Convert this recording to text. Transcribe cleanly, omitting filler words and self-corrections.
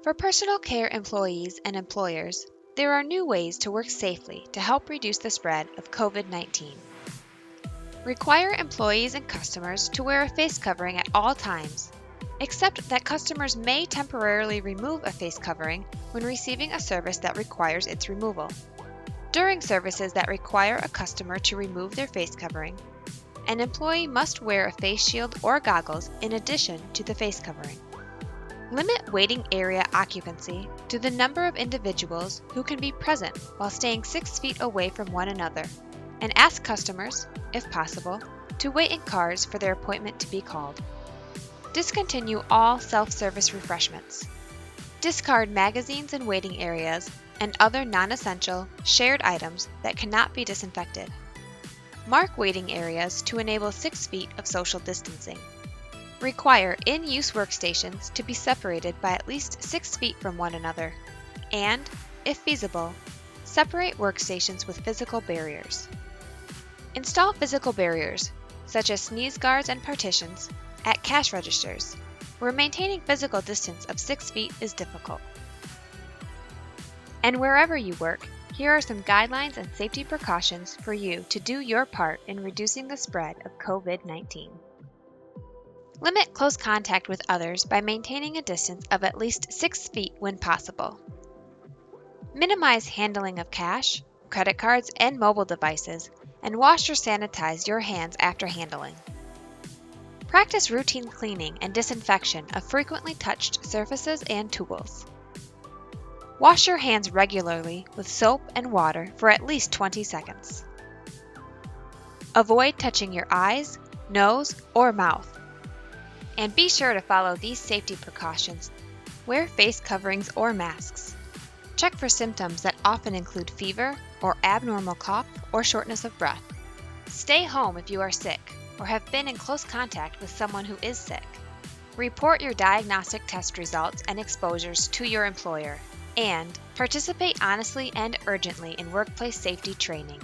For personal care employees and employers, there are new ways to work safely to help reduce the spread of COVID-19. Require employees and customers to wear a face covering at all times, except that customers may temporarily remove a face covering when receiving a service that requires its removal. During services that require a customer to remove their face covering, an employee must wear a face shield or goggles in addition to the face covering. Limit waiting area occupancy to the number of individuals who can be present while staying 6 feet away from one another, and ask customers, if possible, to wait in cars for their appointment to be called. Discontinue all self-service refreshments. Discard magazines in waiting areas and other non-essential, shared items that cannot be disinfected. Mark waiting areas to enable 6 feet of social distancing. Require in-use workstations to be separated by at least 6 feet from one another. And, if feasible, separate workstations with physical barriers. Install physical barriers, such as sneeze guards and partitions, at cash registers, where maintaining physical distance of 6 feet is difficult. And wherever you work, here are some guidelines and safety precautions for you to do your part in reducing the spread of COVID-19. Limit close contact with others by maintaining a distance of at least 6 feet when possible. Minimize handling of cash, credit cards, and mobile devices, and wash or sanitize your hands after handling. Practice routine cleaning and disinfection of frequently touched surfaces and tools. Wash your hands regularly with soap and water for at least 20 seconds. Avoid touching your eyes, nose, or mouth. And be sure to follow these safety precautions. Wear face coverings or masks. Check for symptoms that often include fever or abnormal cough or shortness of breath. Stay home if you are sick or have been in close contact with someone who is sick. Report your diagnostic test results and exposures to your employer, and participate honestly and urgently in workplace safety training.